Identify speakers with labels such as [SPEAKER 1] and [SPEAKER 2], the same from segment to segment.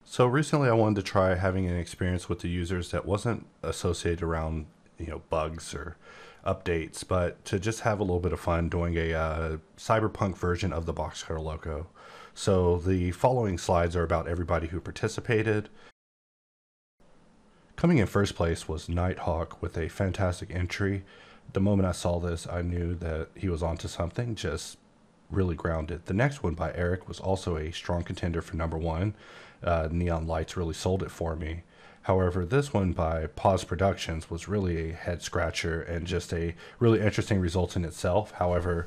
[SPEAKER 1] So recently I wanted to try having an experience with the users that wasn't associated around, bugs or updates, but to just have a little bit of fun doing a cyberpunk version of the Boxcutter logo. So the following slides are about everybody who participated. Coming in first place was Nighthawk with a fantastic entry. The moment I saw this, I knew that he was onto something, just really grounded. The next one by Eric was also a strong contender for number one. Neon Lights really sold it for me. However, this one by Pause Productions was really a head scratcher and just a really interesting result in itself. However,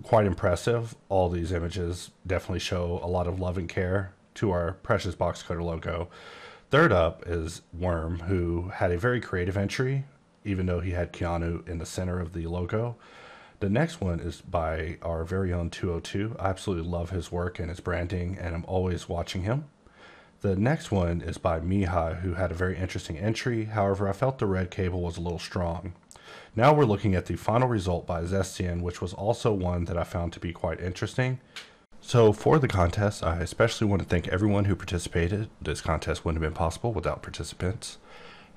[SPEAKER 1] quite impressive. All these images definitely show a lot of love and care to our precious Boxcutter logo. Third up is Worm, who had a very creative entry, even though he had Keanu in the center of the logo. The next one is by our very own 202. I absolutely love his work and his branding, and I'm always watching him. The next one is by Mihai, who had a very interesting entry. However, I felt the red cable was a little strong. Now we're looking at the final result by Zestian, which was also one that I found to be quite interesting. So for the contest, I especially want to thank everyone who participated. This contest wouldn't have been possible without participants.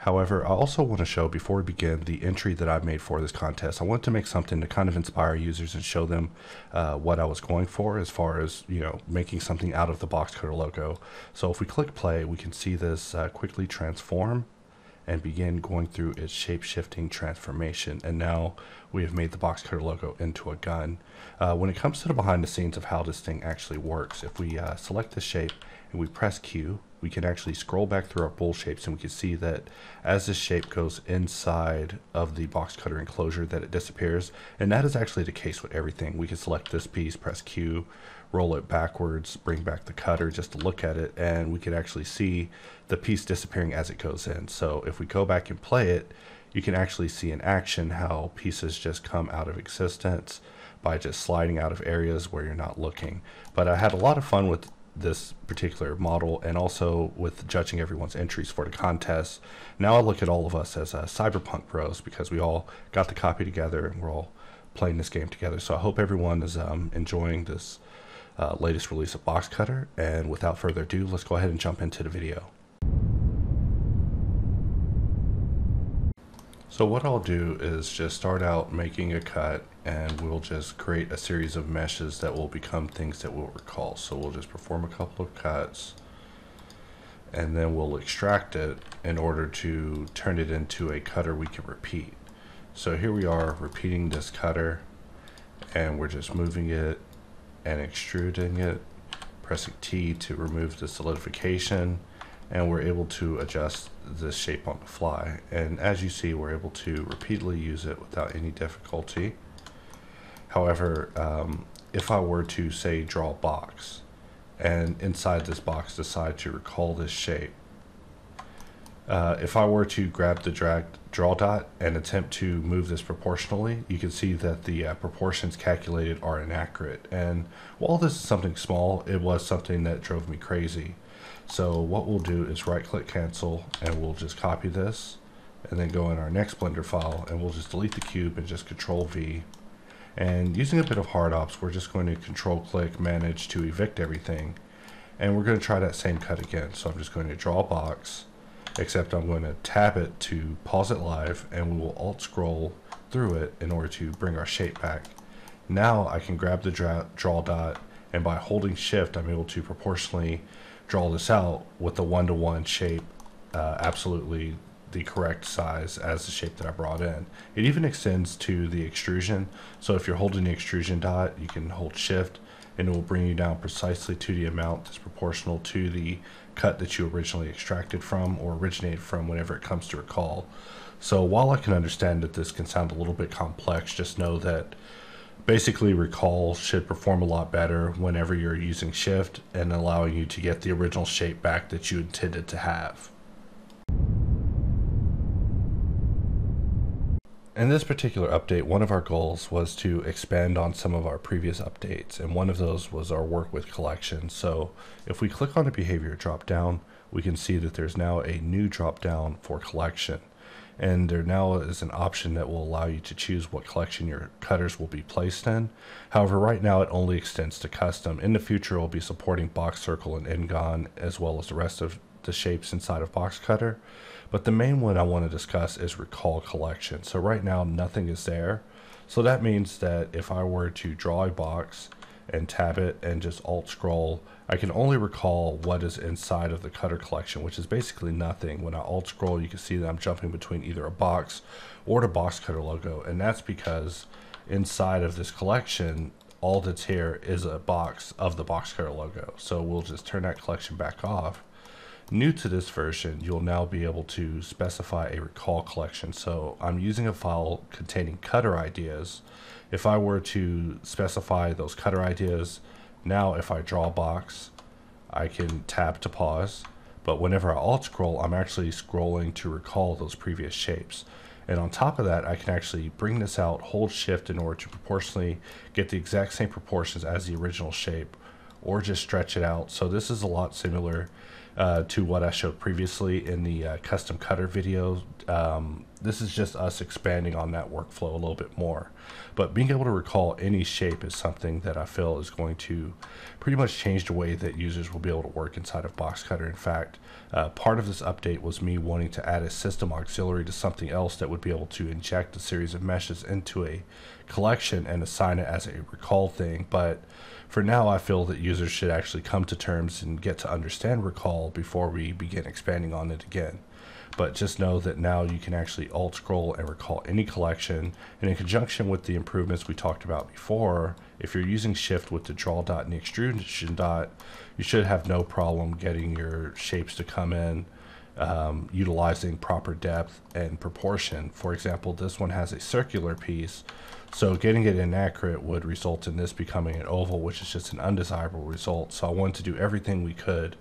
[SPEAKER 1] However, I also want to show, before we begin, the entry that I made for this contest. I wanted to make something to kind of inspire users and show them what I was going for as far as, making something out of the Boxcutter logo. So if we click play, we can see this quickly transform and begin going through its shape-shifting transformation. And now we have made the Boxcutter logo into a gun. When it comes to the behind the scenes of how this thing actually works, if we select the shape and we press Q, we can actually scroll back through our bowl shapes, and we can see that as this shape goes inside of the Boxcutter enclosure, that it disappears. And that is actually the case with everything. We can select this piece, press Q, roll it backwards, bring back the cutter just to look at it, and we can actually see the piece disappearing as it goes in. So if we go back and play it, you can actually see in action how pieces just come out of existence by just sliding out of areas where you're not looking. But I had a lot of fun with this particular model, and also with judging everyone's entries for the contest. Now I look at all of us as cyberpunk pros, because we all got the copy together and we're all playing this game together. So I hope everyone is enjoying this latest release of Boxcutter, and without further ado, let's go ahead and jump into the video. So what I'll do is just start out making a cut, and we'll just create a series of meshes that will become things that we'll recall. So we'll just perform a couple of cuts, and then we'll extract it in order to turn it into a cutter we can repeat. So here we are repeating this cutter, and we're just moving it and extruding it, pressing T to remove the solidification, and we're able to adjust this shape on the fly. And as you see, we're able to repeatedly use it without any difficulty. However, if I were to, say, draw a box, and inside this box decide to recall this shape, if I were to grab the draw dot and attempt to move this proportionally, you can see that the proportions calculated are inaccurate. And while this is something small, it was something that drove me crazy. So what we'll do is right click cancel, and we'll just copy this and then go in our next Blender file, and we'll just delete the cube and just Ctrl V. And using a bit of HardOps, we're just going to Control click manage to evict everything, and we're going to try that same cut again. So I'm just going to draw a box, except I'm going to tab it to pause it live, and we will alt scroll through it in order to bring our shape back. Now I can grab the draw dot, and by holding shift I'm able to proportionally draw this out with the 1-to-1 shape, absolutely the correct size as the shape that I brought in. It even extends to the extrusion. So if you're holding the extrusion dot, you can hold shift and it will bring you down precisely to the amount that's proportional to the cut that you originally extracted from or originated from whenever it comes to recall. So while I can understand that this can sound a little bit complex, just know that basically recall should perform a lot better whenever you're using shift and allowing you to get the original shape back that you intended to have. In this particular update, one of our goals was to expand on some of our previous updates, and one of those was our work with collections. So if we click on the behavior drop down, we can see that there's now a new drop down for collection. and there now is an option that will allow you to choose what collection your cutters will be placed in. However, right now it only extends to custom. In the future, it will be supporting box, circle, and N-gon, as well as the rest of the shapes inside of Boxcutter. But the main one I want to discuss is recall collection. So right now nothing is there. So that means that if I were to draw a box and tab it and just alt scroll, I can only recall what is inside of the cutter collection, which is basically nothing. When I alt scroll, you can see that I'm jumping between either a box or the Boxcutter logo, and that's because inside of this collection, all that's here is a box of the Boxcutter logo. So we'll just turn that collection back off. New to this version, you'll now be able to specify a recall collection. So I'm using a file containing cutter ideas. If I were to specify those cutter ideas, now if I draw a box, I can tab to pause. But whenever I alt scroll, I'm actually scrolling to recall those previous shapes. And on top of that, I can actually bring this out, hold shift in order to proportionally get the exact same proportions as the original shape, or just stretch it out. So this is a lot similar to what I showed previously in the custom cutter video. This is just us expanding on that workflow a little bit more. But being able to recall any shape is something that I feel is going to pretty much change the way that users will be able to work inside of Boxcutter. In fact, part of this update was me wanting to add a system auxiliary to something else that would be able to inject a series of meshes into a collection and assign it as a recall thing. But for now, I feel that users should actually come to terms and get to understand recall before we begin expanding on it again. But just know that now you can actually alt scroll and recall any collection, and in conjunction with the improvements we talked about before, if you're using shift with the draw dot and the extrusion dot, you should have no problem getting your shapes to come in utilizing proper depth and proportion. For example, this one has a circular piece, so getting it inaccurate would result in this becoming an oval, which is just an undesirable result. So I wanted to do everything we could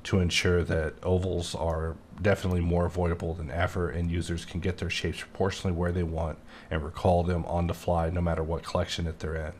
[SPEAKER 1] to ensure that ovals are definitely more avoidable than ever, and users can get their shapes proportionally where they want and recall them on the fly no matter what collection that they're in.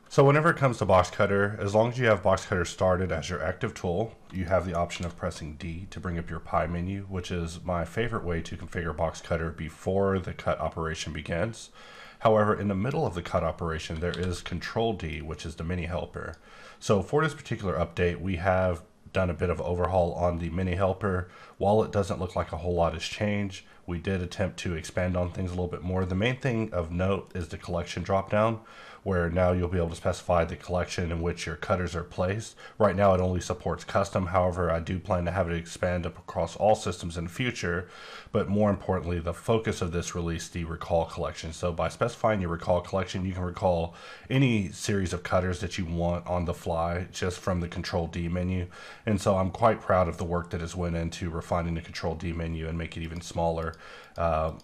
[SPEAKER 1] So whenever it comes to Boxcutter, as long as you have Boxcutter started as your active tool, you have the option of pressing D to bring up your pie menu, which is my favorite way to configure Boxcutter before the cut operation begins. However, in the middle of the cut operation, there is Ctrl D, which is the mini helper. So for this particular update, we have done a bit of overhaul on the mini helper. While it doesn't look like a whole lot has changed, we did attempt to expand on things a little bit more. The main thing of note is the collection dropdown, where now you'll be able to specify the collection in which your cutters are placed. Right now it only supports custom. However, I do plan to have it expand up across all systems in the future. But more importantly, the focus of this release, the recall collection. So by specifying your recall collection, you can recall any series of cutters that you want on the fly just from the Ctrl D menu. And so I'm quite proud of the work that has went into refining the Ctrl D menu and make it even smaller.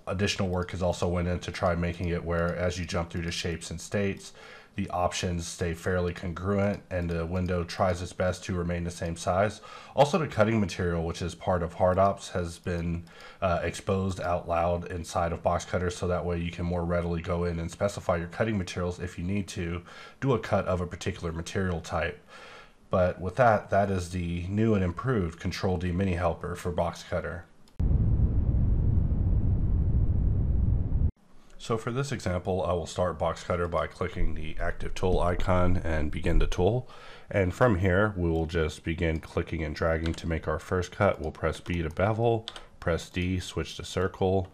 [SPEAKER 1] Additional work has also went into try making it where as you jump through the shapes and states, the options stay fairly congruent and the window tries its best to remain the same size. Also, the cutting material, which is part of HardOps, has been exposed out loud inside of Boxcutter, so that way you can more readily go in and specify your cutting materials if you need to do a cut of a particular material type. But with that, that is the new and improved Ctrl D mini helper for Boxcutter. So for this example, I will start Boxcutter by clicking the active tool icon and begin the tool. And from here, we will just begin clicking and dragging to make our first cut. We'll press B to bevel, press D, switch to circle,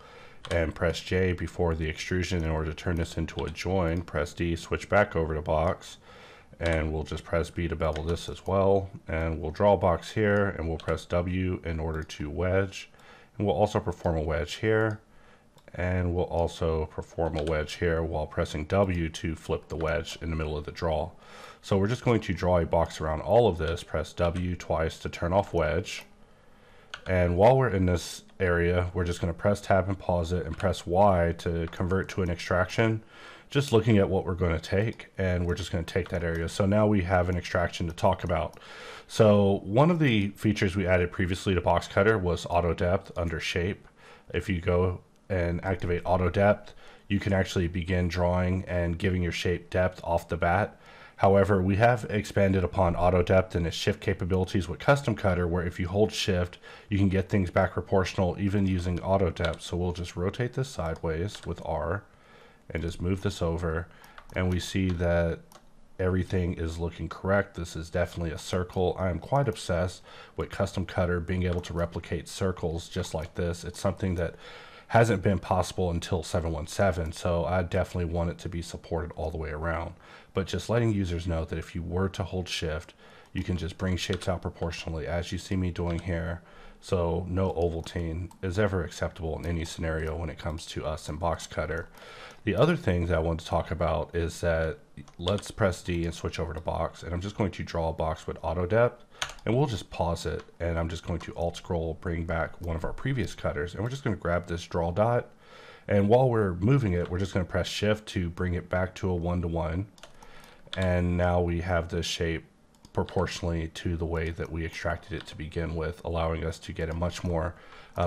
[SPEAKER 1] and press J before the extrusion in order to turn this into a join. Press D, switch back over to box, and we'll just press B to bevel this as well. And we'll draw a box here, and we'll press W in order to wedge. And we'll also perform a wedge here. And we'll also perform a wedge here while pressing W to flip the wedge in the middle of the draw. So we're just going to draw a box around all of this, press W twice to turn off wedge. And while we're in this area, we're just going to press tab and pause it and press Y to convert to an extraction, just looking at what we're going to take, and we're just going to take that area. So now we have an extraction to talk about. So one of the features we added previously to Boxcutter was auto depth under shape. If you go and activate auto depth, you can actually begin drawing and giving your shape depth off the bat. However, we have expanded upon auto depth and its shift capabilities with Custom Cutter, where if you hold shift, you can get things back proportional even using auto depth. So we'll just rotate this sideways with R and just move this over, and we see that everything is looking correct. This is definitely a circle. I am quite obsessed with Custom Cutter being able to replicate circles just like this. It's something that hasn't been possible until 717, so I definitely want it to be supported all the way around. But just letting users know that if you were to hold shift, you can just bring shapes out proportionally as you see me doing here. So no ovaltine is ever acceptable in any scenario when it comes to us in Boxcutter. The other thing that I want to talk about is that let's press D and switch over to box, and I'm just going to draw a box with auto depth, and we'll just pause it, and I'm just going to alt scroll, bring back one of our previous cutters, and we're just going to grab this draw dot, and while we're moving it, we're just going to press shift to bring it back to a 1-to-1, and now we have this shape proportionally to the way that we extracted it to begin with, allowing us to get a much more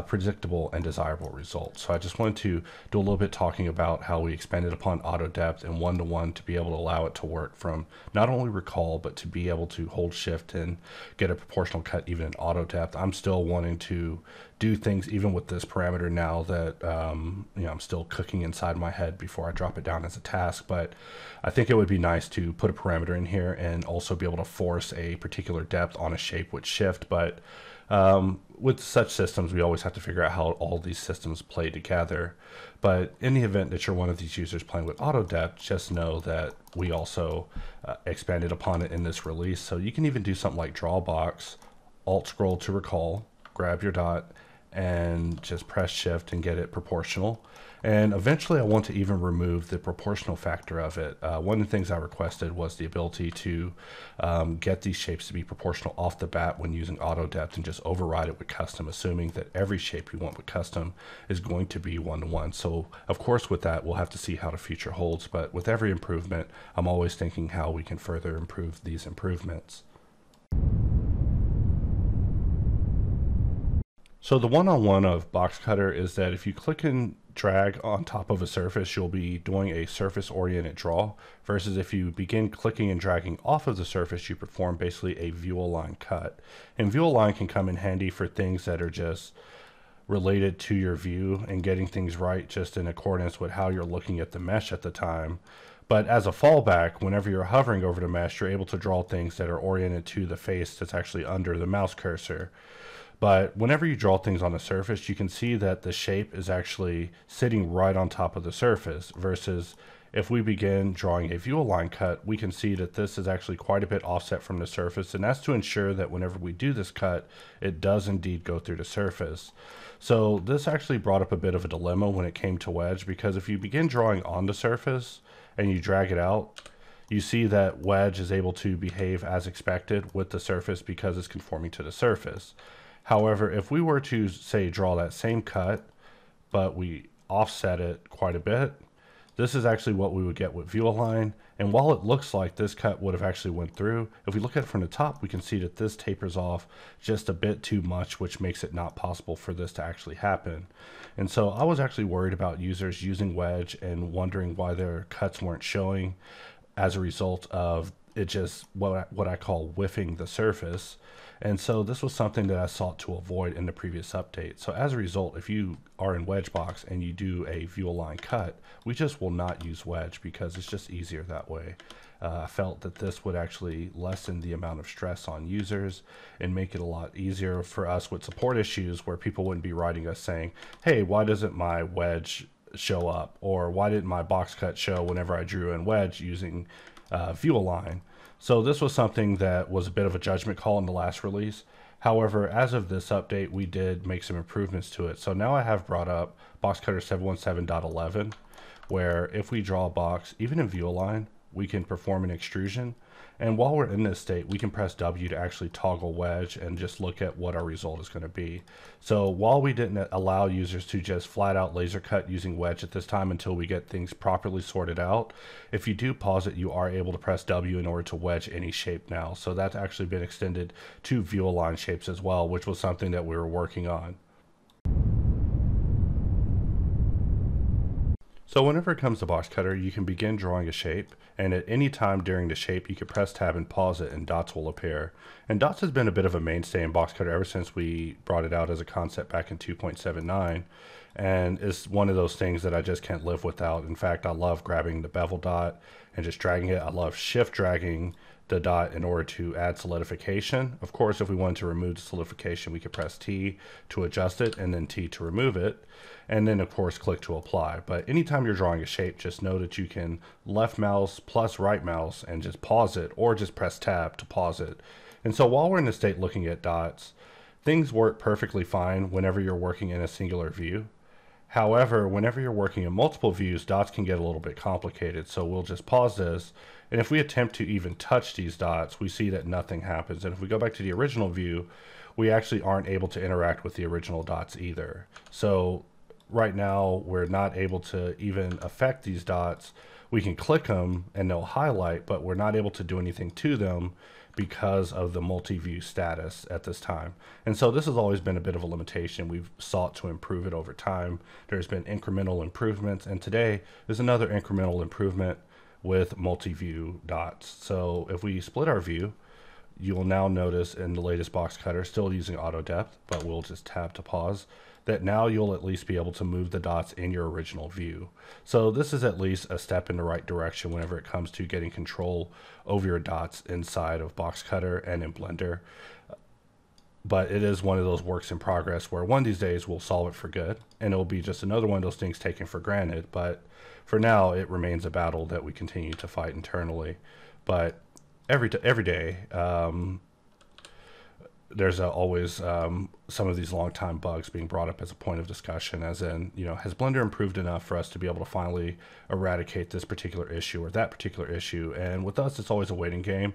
[SPEAKER 1] predictable and desirable result. So I just wanted to do a little bit talking about how we expanded upon auto depth and 1-to-1 to be able to allow it to work from not only recall, but to be able to hold shift and get a proportional cut even in auto depth. I'm still wanting to do things even with this parameter now that I'm still cooking inside my head before I drop it down as a task, but I think it would be nice to put a parameter in here and also be able to force a particular depth on a shape with shift. But with such systems, we always have to figure out how all these systems play together. But in the event that you're one of these users playing with auto depth, just know that we also expanded upon it in this release. So you can even do something like draw a box, alt scroll to recall, grab your dot, and just press shift and get it proportional. And eventually I want to even remove the proportional factor of it. One of the things I requested was the ability to get these shapes to be proportional off the bat when using auto depth and just override it with custom, assuming that every shape you want with custom is going to be 1-to-1. So of course with that, we'll have to see how the future holds, but with every improvement, I'm always thinking how we can further improve these improvements. So the one-on-one of Boxcutter is that if you click and drag on top of a surface, you'll be doing a surface-oriented draw, versus if you begin clicking and dragging off of the surface, you perform basically a view-align cut. And view-align can come in handy for things that are just related to your view and getting things right just in accordance with how you're looking at the mesh at the time. But as a fallback, whenever you're hovering over the mesh, you're able to draw things that are oriented to the face that's actually under the mouse cursor. But whenever you draw things on a surface, you can see that the shape is actually sitting right on top of the surface, versus if we begin drawing a view align cut, we can see that this is actually quite a bit offset from the surface, and that's to ensure that whenever we do this cut, it does indeed go through the surface. So this actually brought up a bit of a dilemma when it came to Wedge, because if you begin drawing on the surface and you drag it out, you see that Wedge is able to behave as expected with the surface because it's conforming to the surface. However, if we were to, say, draw that same cut, but we offset it quite a bit, this is actually what we would get with view align. And while it looks like this cut would have actually went through, if we look at it from the top, we can see that this tapers off just a bit too much, which makes it not possible for this to actually happen. And so I was actually worried about users using Wedge and wondering why their cuts weren't showing as a result of it just what I call whiffing the surface. And so this was something that I sought to avoid in the previous update. So as a result, if you are in Wedgebox and you do a view align cut, we just will not use Wedge because it's just easier that way. I felt that this would actually lessen the amount of stress on users and make it a lot easier for us with support issues where people wouldn't be writing us saying, hey, why doesn't my Wedge show up? Or why didn't my box cut show whenever I drew in Wedge using view align? So this was something that was a bit of a judgment call in the last release. However, as of this update, we did make some improvements to it. So now I have brought up Boxcutter 717.11, where if we draw a box, even in view align, we can perform an extrusion. And while we're in this state, we can press W to actually toggle Wedge and just look at what our result is going to be. So while we didn't allow users to just flat out laser cut using Wedge at this time until we get things properly sorted out, if you do pause it, you are able to press W in order to wedge any shape now. So that's actually been extended to view align shapes as well, which was something that we were working on. So whenever it comes to Boxcutter, you can begin drawing a shape, and at any time during the shape, you can press tab and pause it, and dots will appear. And dots has been a bit of a mainstay in Boxcutter ever since we brought it out as a concept back in 2.79, and it's one of those things that I just can't live without. In fact, I love grabbing the bevel dot and just dragging it. I love shift dragging the dot in order to add solidification. Of course, if we wanted to remove the solidification, we could press T to adjust it and then T to remove it. And then of course click to apply. But anytime you're drawing a shape, just know that you can left mouse plus right mouse and just pause it, or just press tab to pause it. And so while we're in the state looking at dots, things work perfectly fine whenever you're working in a singular view. However, whenever you're working in multiple views, dots can get a little bit complicated. So we'll just pause this. And if we attempt to even touch these dots, we see that nothing happens. And if we go back to the original view, we actually aren't able to interact with the original dots either. So right now, we're not able to even affect these dots. We can click them and they'll highlight, but we're not able to do anything to them because of the multi-view status at this time. And so this has always been a bit of a limitation. We've sought to improve it over time. There's been incremental improvements, and today is another incremental improvement with multi-view dots. So if we split our view, you will now notice in the latest Boxcutter, still using auto depth, but we'll just tab to pause, that now you'll at least be able to move the dots in your original view. So this is at least a step in the right direction whenever it comes to getting control over your dots inside of Boxcutter and in Blender. But it is one of those works in progress where one of these days we'll solve it for good, and it'll be just another one of those things taken for granted. But for now, it remains a battle that we continue to fight internally. But every day, there's always some of these long time bugs being brought up as a point of discussion, as in, you know, has Blender improved enough for us to be able to finally eradicate this particular issue or that particular issue? And with us, it's always a waiting game.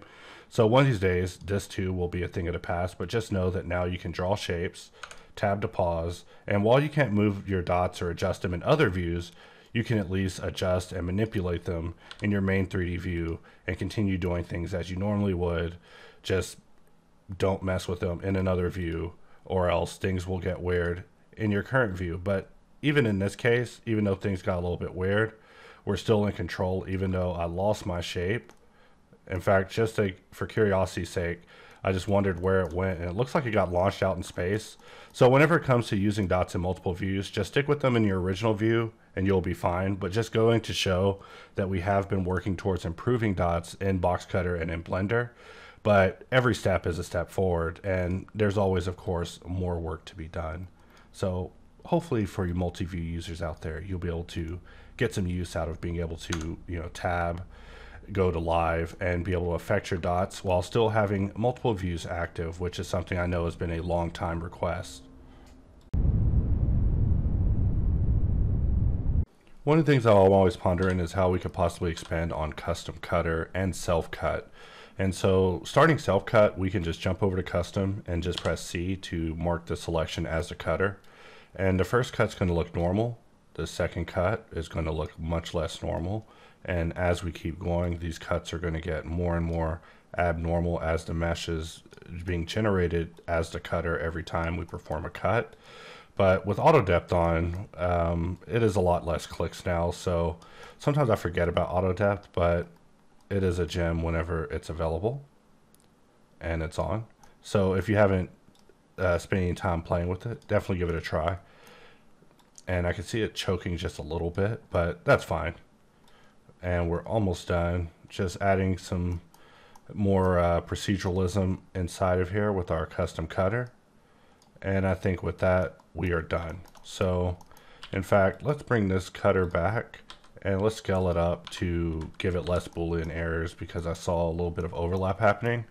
[SPEAKER 1] So one of these days, this too will be a thing of the past, but just know that now you can draw shapes, tab to pause, and while you can't move your dots or adjust them in other views, you can at least adjust and manipulate them in your main 3D view and continue doing things as you normally would. Just don't mess with them in another view, or else things will get weird in your current view. But even in this case, even though things got a little bit weird, we're still in control, even though I lost my shape. In fact, just for curiosity's sake, I just wondered where it went, and it looks like it got launched out in space. So whenever it comes to using dots in multiple views, just stick with them in your original view and you'll be fine. But just going to show that we have been working towards improving dots in Boxcutter and in Blender. But every step is a step forward, and there's always, of course, more work to be done. So hopefully for you multi-view users out there, you'll be able to get some use out of being able to, you know, tab, go to live, and be able to affect your dots while still having multiple views active, which is something I know has been a long time request. One of the things I'm always pondering is how we could possibly expand on custom cutter and self-cut. And so starting self-cut, we can just jump over to custom and just press C to mark the selection as a cutter. And the first cut's going to look normal. The second cut is going to look much less normal. And as we keep going, these cuts are going to get more and more abnormal as the mesh is being generated as the cutter every time we perform a cut. But with auto depth on, it is a lot less clicks now. So sometimes I forget about auto depth, but it is a gem whenever it's available and it's on. So if you haven't spent any time playing with it, definitely give it a try. And I can see it choking just a little bit, but that's fine. And we're almost done. Just adding some more proceduralism inside of here with our custom cutter. And I think with that, we are done. So in fact, let's bring this cutter back and let's scale it up to give it less Boolean errors, because I saw a little bit of overlap happening.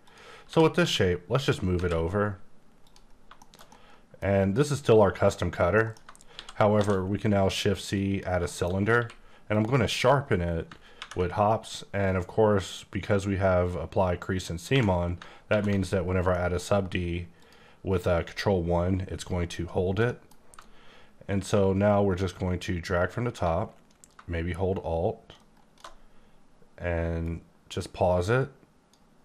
[SPEAKER 1] So with this shape, let's just move it over. And this is still our custom cutter. However, we can now Shift C, add a cylinder, and I'm going to sharpen it with hops. And of course, because we have apply crease and seam on, that means that whenever I add a sub D with Ctrl 1, it's going to hold it. And so now we're just going to drag from the top, maybe hold Alt, and just pause it.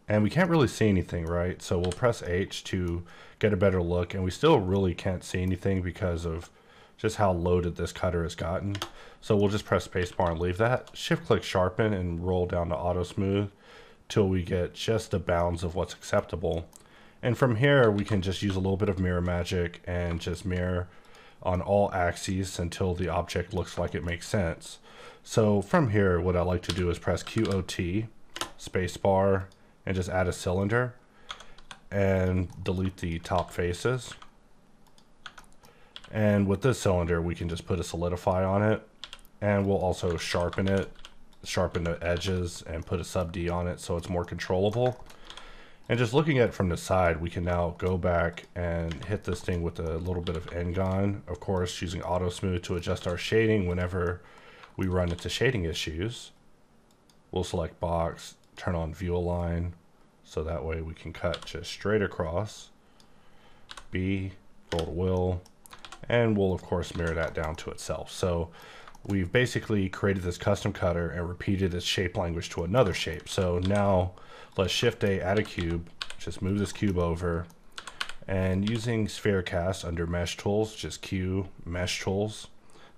[SPEAKER 1] And we can't really see anything, right? So we'll press H to get a better look, and we still really can't see anything because of just how loaded this cutter has gotten. So we'll just press spacebar and leave that. Shift click sharpen and roll down to auto smooth till we get just the bounds of what's acceptable. And from here we can just use a little bit of mirror magic and just mirror on all axes until the object looks like it makes sense. So from here, what I like to do is press QOT, spacebar, and just add a cylinder and delete the top faces. And with this cylinder, we can just put a solidify on it, and we'll also sharpen it, sharpen the edges, and put a sub D on it so it's more controllable. And just looking at it from the side, we can now go back and hit this thing with a little bit of N-Gon, of course using auto smooth to adjust our shading whenever we run into shading issues. We'll select box, turn on view align, so that way we can cut just straight across. B, roll to will, and we'll of course mirror that down to itself. So we've basically created this custom cutter and repeated its shape language to another shape. So now let's shift A, add a cube, just move this cube over, and using sphere cast under mesh tools, just Q, mesh tools.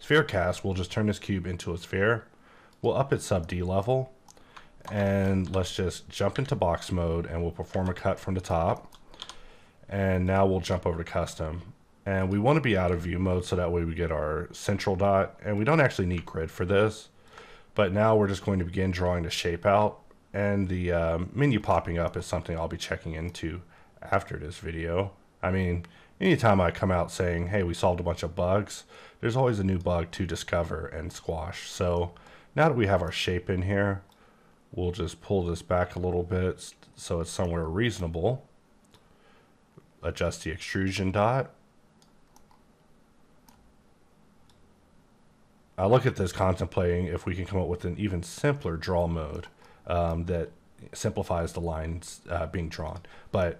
[SPEAKER 1] Sphere cast, we'll just turn this cube into a sphere. We'll up its sub D level, and let's just jump into box mode and we'll perform a cut from the top. And now we'll jump over to custom. And we want to be out of view mode so that way we get our central dot, and we don't actually need grid for this. But now we're just going to begin drawing the shape out, and the menu popping up is something I'll be checking into after this video. I mean, anytime I come out saying, hey, we solved a bunch of bugs, there's always a new bug to discover and squash. So now that we have our shape in here, we'll just pull this back a little bit so it's somewhere reasonable. Adjust the extrusion dot. I look at this contemplating if we can come up with an even simpler draw mode that simplifies the lines being drawn, but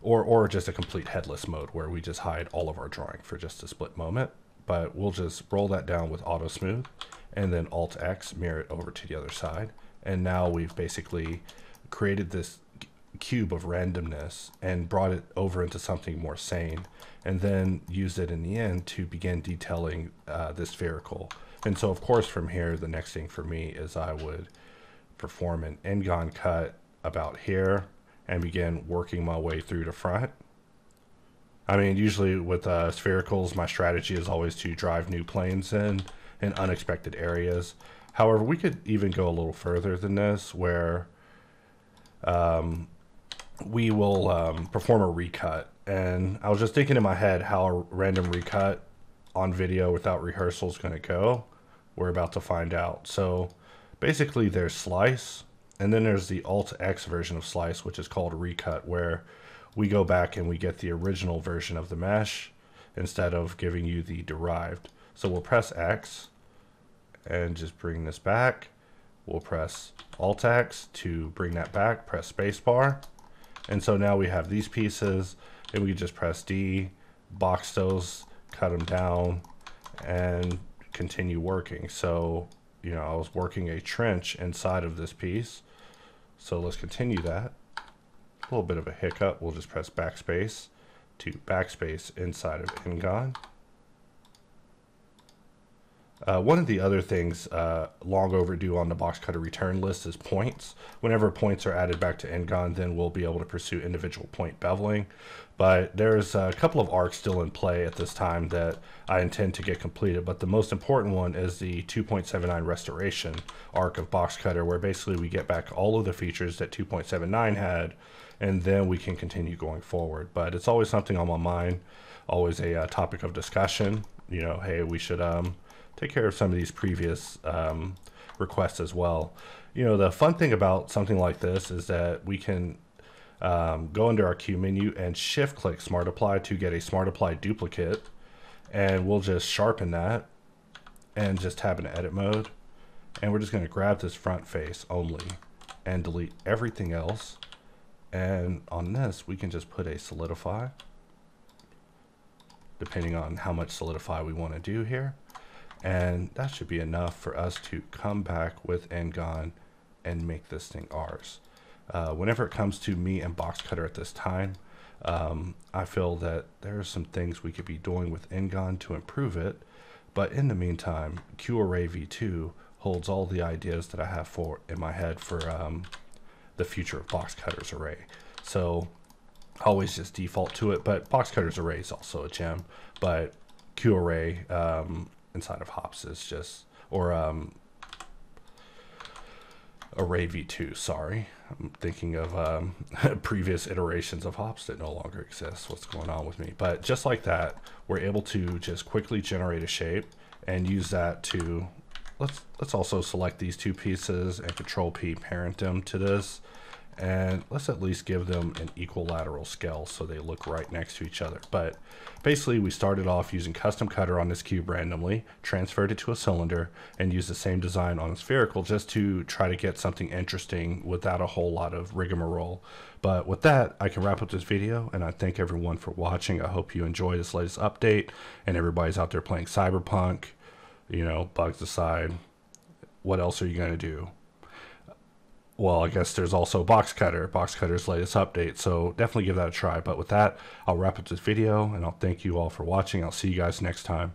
[SPEAKER 1] or just a complete headless mode where we just hide all of our drawing for just a split moment. But we'll just roll that down with auto smooth and then Alt X, mirror it over to the other side. And now we've basically created this cube of randomness and brought it over into something more sane, and then used it in the end to begin detailing this spherical. And so of course from here, the next thing for me is I would perform an N-Gon cut about here and begin working my way through the front. I mean, usually with sphericals, my strategy is always to drive new planes in unexpected areas. However, we could even go a little further than this, where we will perform a recut. And I was just thinking in my head how a random recut on video without rehearsal is going to go. We're about to find out. So basically there's slice, and then there's the Alt X version of slice, which is called recut, where we go back and we get the original version of the mesh instead of giving you the derived. So we'll press X and just bring this back. We'll press Alt X to bring that back, press spacebar. And so now we have these pieces, and we can just press D, box those, cut them down, and continue working. So, you know, I was working a trench inside of this piece. So let's continue that. A little bit of a hiccup. We'll just press backspace to backspace inside of N-Gon. One of the other things long overdue on the Boxcutter return list is points. Whenever points are added back to N-Gon, then we'll be able to pursue individual point beveling. But there's a couple of arcs still in play at this time that I intend to get completed. But the most important one is the 2.79 restoration arc of Boxcutter, where basically we get back all of the features that 2.79 had, and then we can continue going forward. But it's always something on my mind, always a topic of discussion. You know, hey, we should take care of some of these previous requests as well. You know, the fun thing about something like this is that we can go under our Q menu and shift click Smart Apply to get a Smart Apply duplicate, and we'll just sharpen that and just tab into edit mode, and we're just going to grab this front face only and delete everything else. And on this we can just put a solidify, depending on how much solidify we want to do here. And that should be enough for us to come back with N-Gon and make this thing ours. Whenever it comes to me and Boxcutter at this time, I feel that there are some things we could be doing with Ngon to improve it, but in the meantime, QArray v2 holds all the ideas that I have for in my head for the future of Boxcutter's array. So I always just default to it, but Boxcutter's array is also a gem, but QArray inside of Hops is just, or Array v2, sorry. I'm thinking of previous iterations of Hops that no longer exist. What's going on with me? But just like that, we're able to just quickly generate a shape and use that to, let's also select these two pieces and Control P parent them to this. And let's at least give them an equilateral scale so they look right next to each other. But basically we started off using custom cutter on this cube randomly, transferred it to a cylinder, and used the same design on a spherical just to try to get something interesting without a whole lot of rigmarole. But with that, I can wrap up this video, and I thank everyone for watching. I hope you enjoy this latest update, and everybody's out there playing Cyberpunk. You know, bugs aside, what else are you going to do? Well, I guess there's also Boxcutter's latest update, so definitely give that a try. But with that, I'll wrap up this video, and I'll thank you all for watching. I'll see you guys next time.